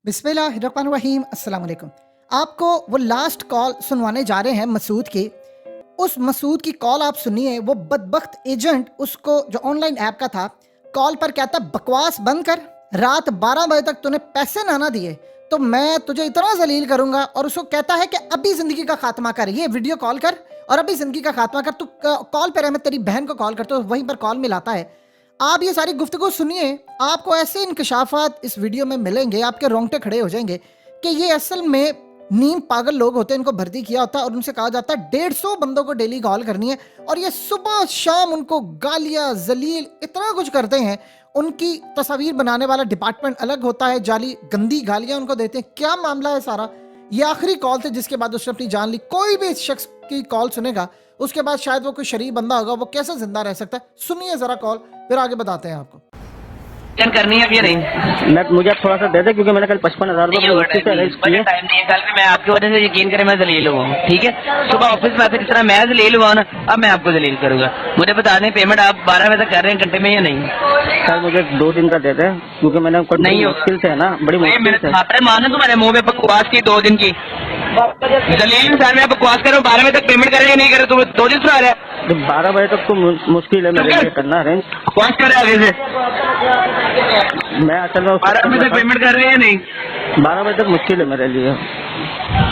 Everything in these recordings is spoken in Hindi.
बिस्मिल्लाहिर्रहमानिर्रहीम अस्सलाम वालेकुम। आपको वो लास्ट कॉल सुनवाने जा रहे हैं मसूद की। उस मसूद की कॉल आप सुनिए। वो बदबख्त एजेंट उसको जो ऑनलाइन ऐप का था, कॉल पर कहता बकवास बंद कर, रात 12 बजे तक तूने पैसे ना दिए तो मैं तुझे इतना जलील करूंगा। और उसको कहता है कि अभी जिंदगी का खात्मा कर, ये वीडियो कॉल कर और अभी जिंदगी का खात्मा कर। तू कॉल पर है, मैं तेरी बहन को कॉल करता हूँ, वहीं पर कॉल मिलाता है। आप ये सारी गुफ्तगू सुनिए, आपको ऐसे इंकशाफात इस वीडियो में मिलेंगे, आपके रोंगटे खड़े हो जाएंगे कि ये असल में नीम पागल लोग होते हैं, इनको भर्ती किया होता है और उनसे कहा जाता है 150 बंदों को डेली कॉल करनी है और ये सुबह शाम उनको गालियां जलील इतना कुछ करते हैं। उनकी तस्वीर बनाने वाला डिपार्टमेंट अलग होता है, जाली गंदी गालियां उनको देते हैं। क्या मामला है सारा? ये आखिरी कॉल थे जिसके बाद उसने अपनी जान ली। कोई भी इस शख्स की कॉल सुनेगा उसके बाद शायद वो कोई शरीफ बंदा होगा, वो कैसे जिंदा रह सकता है? सुनिए जरा कॉल, फिर आगे बताते हैं आपको। करनी है कि नहीं? मैं मुझे थोड़ा सा दे दे, क्योंकि मैंने कल 55,000 रुपये से अरेंज किए। टाइम नहीं है, कल भी मैं आपकी वजह से यकीन करें मैं जलील हुआ हूँ। ठीक है, सुबह ऑफिस में आते जिस तरह मैं जलील हुआ ना, अब मैं आपको जलील करूंगा। मुझे बता दें पेमेंट आप 12 बजे तक कर रहे हैं घंटे में या नहीं? सर मुझे 2 दिन का दे दे, क्योंकि मैंने नहीं मुश्किल से है ना, बड़ी मुश्किल से छात्रे माना तुम्हारे मुँह पे बकवास की 2 दिन की जलील सर, मैं बकवास करो 12 बजे तक पेमेंट करेंगे नहीं करे तो 2 दिन से आ रहा है। 12 बजे तक तो मुश्किल है मेरे लिए करना अरेंज। बकवास कर रहे आगे से, मैं असल में 12 बजे तक पेमेंट कर रहे हैं नहीं? 12 बजे तक मुश्किल है मेरे लिए।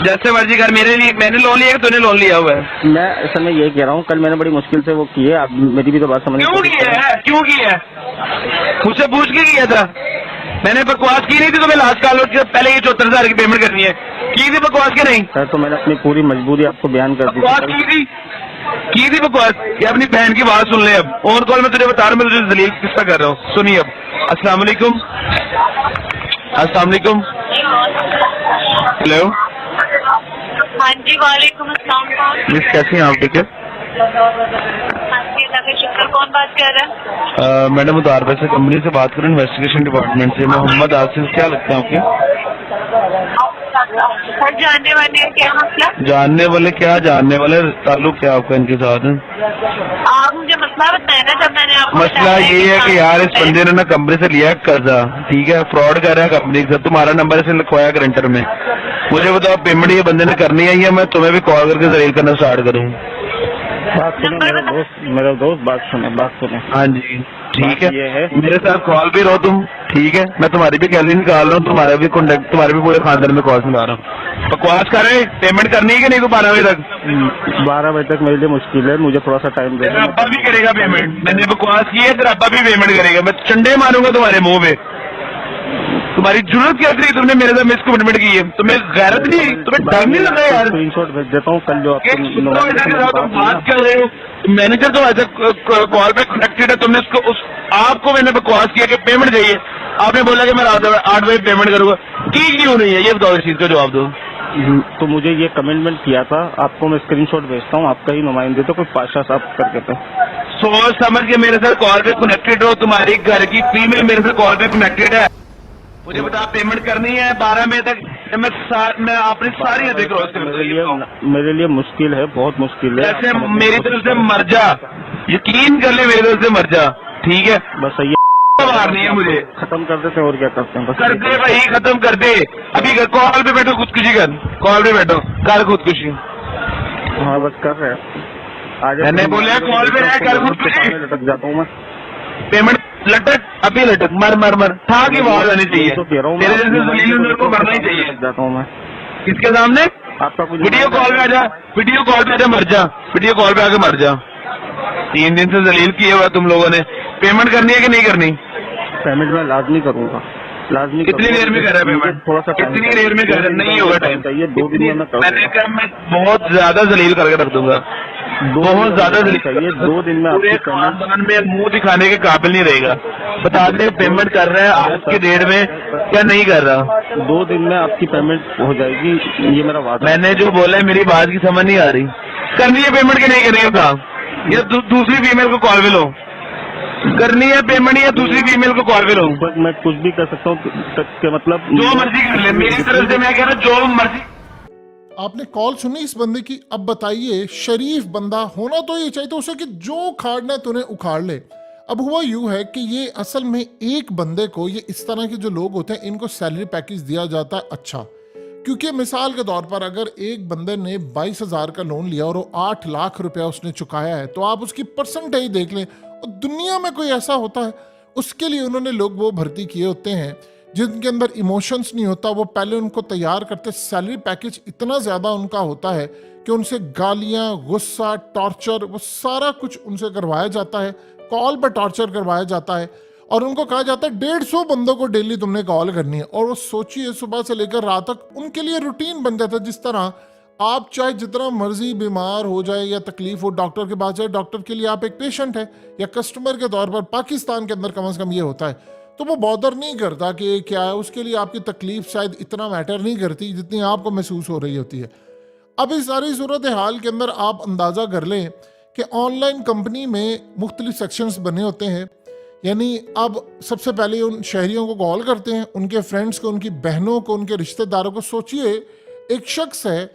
जैसे मर्जी कर, मेरे लिए मैंने लोन लिया तूने लोन लिया हुआ है। मैं असल में यही कह रहा हूँ, कल मैंने बड़ी मुश्किल से वो किए। आप मेरी भी तो बात समझ। क्यों किया है? क्यों किया है? मुझसे पूछ के किया था? मैंने बकवास की नहीं थी, तो मैं लास्ट कॉल पहले ये 74,000 की पेमेंट करनी है की थी बकवास के नहीं? सर तो मैंने अपनी पूरी मजबूरी आपको बयान कर दी बकवास की थी बकवास कि अपनी बहन की बात सुन ले। अब और कॉल में तुझे बता रहा हूँ, मैं तुझे जलील किस्सा कर रहा हूँ। सुनिए अब। अस्सलाम वालेकुम। अस्सलाम वालेकुम। हेलो। हाँ जी, वालेकुम अस्सलाम। मिस कैसी हैं आप? ठीक है हाँ जी, अल्लाह का शुक्र। कौन बात कर रहा है? मैडम उतार पैसे कंपनी से बात करें, इन्वेस्टिगेशन डिपार्टमेंट से। मोहम्मद आसिफ, क्या लगता है आपके? सर जानने वाले हैं क्या मसला? जानने वाले क्या? जानने वाले ताल्लुक क्या आपका इनके साथ? आप मुझे मसला बताए ना, जब मैंने आपको मसला बताया ये है कि यार इस बंदे ने ना कंपनी से लिया है कर्जा, ठीक है, फ्रॉड कर रहा है कंपनी के साथ। तुम्हारा नंबर इसे लिखवाया ग्रंटर में। मुझे बताओ पेमेंट ये बंदे ने करनी है या मैं तुम्हें भी कॉल करके जलील करना स्टार्ट करूँ? बात सुने मेरा दोस्त बात सुने। हाँ जी ठीक है, ये है मेरे साथ कॉल भी रहो तुम, ठीक है? मैं तुम्हारी भी गैलरी निकाल रहा हूँ, तुम्हारा भी कॉन्टेक्ट, तुम्हारे भी पूरे खानदान में कॉल निकाल रहा हूँ। बकवास कर रहे, पेमेंट करनी है कि नहीं? तो 12 बजे तक। 12 बजे तक मेरे लिए मुश्किल है, मुझे थोड़ा सा टाइम दे। तेरा अब्बा भी करेगा पेमेंट। मैंने बकवास की है, तेरा अब्बा भी पेमेंट करेगा। मैं चंडे मारूंगा तुम्हारे मुंह पे। तुम्हारी जरूरत क्या थी? तुमने मेरे साथ मिस कमिटमेंट की है, तुम्हें गैरत नहीं, तुम्हें डर नहीं लगा यार? स्क्रीनशॉट भेज देता हूँ कल जो बात कर रहे हो। मैनेजर तो ऐसा कॉल पे कनेक्टेड है, तुमने उसको आपको मैंने बकवास किया कि पेमेंट चाहिए, आपने बोला कि मैं रात 8 बजे पेमेंट करूंगा। की क्यों नहीं है ये बताओ, इस चीज का जवाब दो। तो मुझे ये कमिटमेंट किया था, आपको मैं स्क्रीनशॉट भेजता हूँ, आपका ही नुमाइंदे तो कोई पाशा साहब करके थे। सोच समझ के मेरे साथ कॉल पे कनेक्टेड हो, तुम्हारी घर की फीमेल मेरे साथ कॉल पे कनेक्टेड है। मुझे बता पेमेंट करनी है 12 बजे तक, मैं अपनी सारी हदें क्रॉस कर। मेरे लिए मुश्किल है, बहुत मुश्किल है। ऐसे मेरी तरफ से मर जा, यकीन कर ले, मेरी तरफ से मर जा, ठीक है? बस ये मारनी है मुझे। खत्म कर देते हैं और क्या करते हैं, बस कर दे भाई, खत्म कर दे। अभी कॉल पे बैठो, खुदकुशी कर, कॉल पे बैठो, कर खुदकुशी। हाँ बस कर रहे हैं। मैंने बोला कॉल पे रह, कर खुदकुशी। लटक जाता हूँ मैं। पेमेंट लटक, अभी लटक, मर मर मर, था की आवाज आनी चाहिए। तो कह रहा हूँ तेरे जैसे जलील को मरना ही चाहिए। जाता हूँ मैं। किसके सामने? आपका कुछ वीडियो कॉल पे आजा, वीडियो कॉल पे आजा, मर जा, वीडियो कॉल पे आके मर जा। 3 दिन से जलील किए हुआ तुम लोगों ने। पेमेंट करनी है कि नहीं करनी? पेमेंट मैं लाजमी करूंगा, लाजमी। कितनी देर में कर रहा है पेमेंट? थोड़ा सा कितनी देर में कर रहा है? नहीं होगा टाइम चाहिए, 2 दिन में मैं कर मैंने कहा मैं बहुत ज्यादा जलील करके रख दूंगा, बहुत ज्यादा जलील चाहिए। 2 दिन में पूरे आपकी खानदान में मुंह दिखाने के काबिल नहीं रहेगा। बता दे पेमेंट कर रहा है आज की डेट में या नहीं कर रहा? 2 दिन में आपकी पेमेंट हो जाएगी, ये मेरा वादा। मैंने जो बोला है मेरी बात की समझ नहीं आ रही। करनी है पेमेंट की नहीं करनी है? कहा या दूसरी फीमेल को कॉल पे लो, करनी है पेमेंट या दूसरी फीमेल को कॉल पे लो? मैं कुछ भी कर सकता हूँ, मतलब जो मर्जी कर ले, मेरी तरफ से मैं कह रहा हूँ जो मर्जी। आपने कॉल सुनी इस बंदे की। अब बताइए, शरीफ बंदा होना तो ये चाहिए तो उसे कि जो उखाड़ना है तूने उखाड़ ले। अब हुआ यूं है कि ये असल में एक बंदे को, ये इस तरह के जो लोग होते हैं इनको सैलरी पैकेज दिया जाता है अच्छा, क्योंकि मिसाल के तौर पर अगर एक बंदे ने 22,000 का लोन लिया और वो 8 लाख रुपया उसने चुकाया है, तो आप उसकी परसेंटेज देख लें, और दुनिया में कोई ऐसा होता है उसके लिए उन्होंने लोग वो भर्ती किए होते हैं जिनके अंदर इमोशंस नहीं होता। वो पहले उनको तैयार करते, सैलरी पैकेज इतना ज़्यादा उनका होता है कि उनसे गालियाँ, गुस्सा, टॉर्चर, वो सारा कुछ उनसे करवाया जाता है, कॉल पर टॉर्चर करवाया जाता है, और उनको कहा जाता है 150 बंदों को डेली तुमने कॉल करनी है। और वो सोचिए सुबह से लेकर रात तक उनके लिए रूटीन बन जाता है। जिस तरह आप चाहे जितना मर्जी बीमार हो जाए या तकलीफ हो, डॉक्टर के पास जाए, डॉक्टर के लिए आप एक पेशेंट है या कस्टमर के तौर पर, पाकिस्तान के अंदर कम से कम ये होता है, तो वो बॉदर नहीं करता कि ये क्या है, उसके लिए आपकी तकलीफ शायद इतना मैटर नहीं करती जितनी आपको महसूस हो रही होती है। अब इस सारी सूरत हाल के अंदर आप अंदाज़ा कर लें कि ऑनलाइन कंपनी में मुख्तलिफ सेक्शंस बने होते हैं। यानी अब सबसे पहले उन शहरियों को कॉल करते हैं, उनके फ्रेंड्स को, उनकी बहनों को, उनके रिश्तेदारों को। सोचिए एक शख्स है,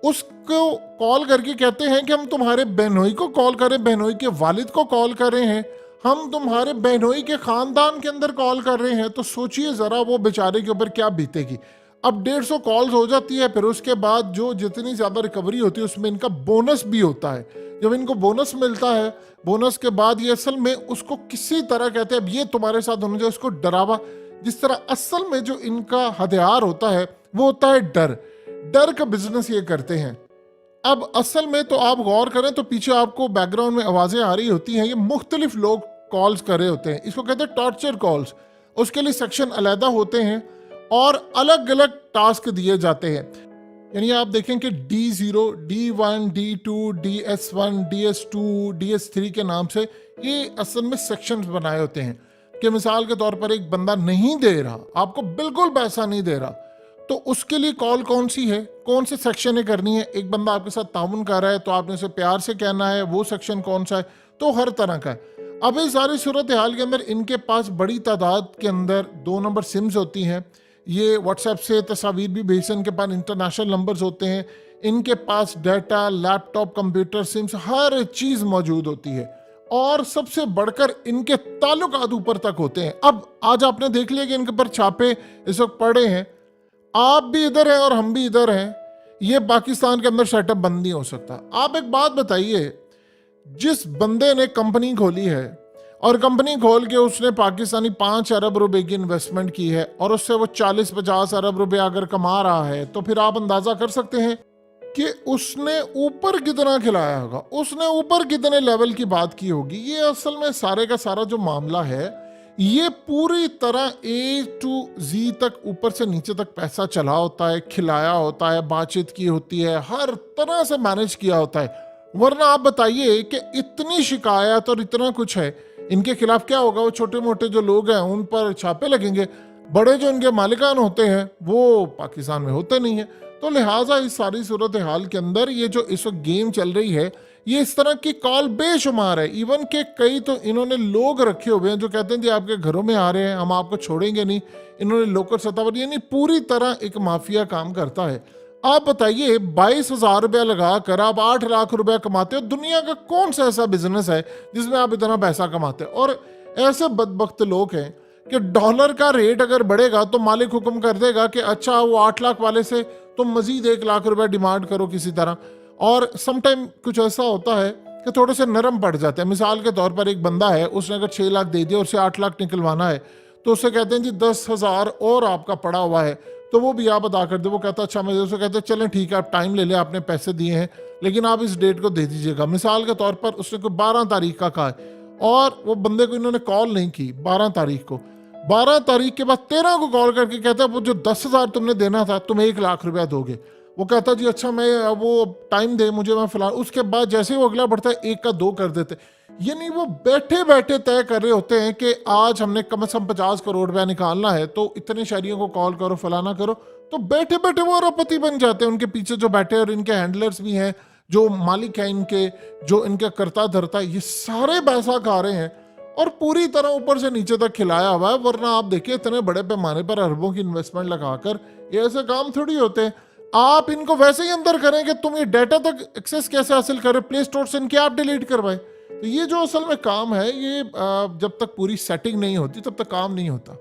उसको कॉल करके कहते हैं कि हम तुम्हारे बहनोई को कॉल करें, बहनोई के वालिद को कॉल कर रहे हैं, हम तुम्हारे बहनोई के ख़ानदान के अंदर कॉल कर रहे हैं। तो सोचिए ज़रा वो बेचारे के ऊपर क्या बीतेगी। अब 150 कॉल्स हो जाती है, फिर उसके बाद जो जितनी ज़्यादा रिकवरी होती है उसमें इनका बोनस भी होता है। जब इनको बोनस मिलता है, बोनस के बाद ये असल में उसको किसी तरह कहते हैं अब ये तुम्हारे साथ होना चाहिए, उसको डरावा। जिस तरह असल में जो इनका हथियार होता है वो होता है डर। डर का बिजनेस ये करते हैं। अब असल में तो आप गौर करें तो पीछे आपको बैकग्राउंड में आवाज़ें आ रही होती हैं, ये मुख्तलिफ लोग कॉल्स कर रहे होते हैं। इसको कहते हैं टॉर्चर कॉल्स। उसके लिए सेक्शन अलहदा होते हैं और अलग अलग टास्क दिए जाते हैं। यानी आप देखें कि D0, D1, D2, DS1, DS2, DS3 के नाम से ये असल में सेक्शंस बनाए होते हैं कि मिसाल के तौर पर एक बंदा नहीं दे रहा, आपको बिल्कुल पैसा नहीं दे रहा, तो उसके लिए कॉल कौन सी है, कौन से सेक्शन है करनी है। एक बंदा आपके साथ ताउन कर रहा है तो आपने उसे प्यार से कहना है, वो सेक्शन कौन सा है, तो हर तरह का है। अब इस सारी सूरत हाल के अंदर इनके पास बड़ी तादाद के अंदर 2 नंबर सिम्स होती हैं। ये व्हाट्सएप से तस्वीर भी भेजते हैं, इनके पास इंटरनेशनल नंबर्स होते हैं, इनके पास डाटा, लैपटॉप, कंप्यूटर, सिम्स, हर चीज़ मौजूद होती है। और सबसे बढ़कर इनके ताल्लुकात ऊपर तक होते हैं। अब आज आपने देख लिया कि इनके ऊपर छापे इस वक्त पड़े हैं, आप भी इधर हैं और हम भी इधर हैं। ये पाकिस्तान के अंदर सेटअप बंद नहीं हो सकता। आप एक बात बताइए, जिस बंदे ने कंपनी खोली है और कंपनी खोल के उसने पाकिस्तानी 5 अरब रुपए की इन्वेस्टमेंट की है और उससे वो 40-50 अरब रुपए अगर कमा रहा है, तो फिर आप अंदाजा कर सकते हैं कि उसने ऊपर कितना खिलाया होगा, उसने ऊपर कितने लेवल की बात की होगी। ये असल में सारे का सारा जो मामला है, ये पूरी तरह A to Z तक, ऊपर से नीचे तक पैसा चला होता है, खिलाया होता है, बातचीत की होती है, हर तरह से मैनेज किया होता है। वरना आप बताइए कि इतनी शिकायत और इतना कुछ है, इनके खिलाफ क्या होगा। वो छोटे मोटे जो लोग हैं उन पर छापे लगेंगे, बड़े जो इनके मालिकान होते हैं वो पाकिस्तान में होते नहीं है। तो लिहाजा इस सारी सूरत हाल के अंदर ये जो इस वक्त गेम चल रही है, ये इस तरह की कॉल बेशुमार है। इवन के कई तो इन्होंने लोग रखे हुए हैं जो कहते हैं जी आपके घरों में आ रहे हैं, हम आपको छोड़ेंगे नहीं। इन्होंने लोकल सतह पर, यानी पूरी तरह एक माफिया काम करता है। आप बताइए 22,000 रुपया लगा कर आप 8 लाख रुपया कमाते हो। दुनिया का कौन सा ऐसा बिजनेस है जिसमें आप इतना पैसा कमाते हो। और ऐसे बदबख्त लोग हैं कि डॉलर का रेट अगर बढ़ेगा तो मालिक हुक्म कर देगा कि अच्छा वो 8 लाख वाले से तुम मजीद 1 लाख रुपया डिमांड करो किसी तरह। और समटाइम कुछ ऐसा होता है कि थोड़े से नरम पड़ जाते हैं। मिसाल के तौर पर एक बंदा है, उसने अगर 6 लाख दे दिया और उसे 8 लाख निकलवाना है, तो उससे कहते हैं जी 10,000 और आपका पड़ा हुआ है, तो वो भी आप अदा कर दे। वो कहता है अच्छा, मैं उसे कहते हैं चलें ठीक है, आप टाइम ले लें, आपने पैसे दिए हैं लेकिन आप इस डेट को दे दीजिएगा। मिसाल के तौर पर उसने कोई 12 तारीख का कहा है और वो बंदे को इन्होंने कॉल नहीं की 12 तारीख को। 12 तारीख के बाद 13 को कॉल करके कहता है वो जो 10,000 तुमने देना था तुम 1 लाख रुपया दोगे। वो कहता जी अच्छा मैं वो टाइम दे मुझे, मैं फिलहाल। उसके बाद जैसे ही वो अगला बढ़ता है 1 का 2 कर देते। यानी वो बैठे बैठे तय कर रहे होते हैं कि आज हमने कम से कम 50 करोड़ रुपया निकालना है तो इतने शहरियों को कॉल करो, फलाना करो। तो बैठे बैठे वो अरबपति बन जाते हैं। उनके पीछे जो बैठे और इनके हैंडलर्स भी हैं, जो मालिक है इनके, जो इनका करता धरता, ये सारे पैसा खा रहे हैं और पूरी तरह ऊपर से नीचे तक खिलाया हुआ है। वरना आप देखिए इतने बड़े पैमाने पर अरबों की इन्वेस्टमेंट लगाकर ये ऐसे काम थोड़ी होते हैं। आप इनको वैसे ही अंदर करें कि तुम ये डाटा तक एक्सेस कैसे हासिल करें, प्ले स्टोर से इनके ऐप डिलीट करवाएं। तो ये जो असल में काम है, ये जब तक पूरी सेटिंग नहीं होती तब तक काम नहीं होता।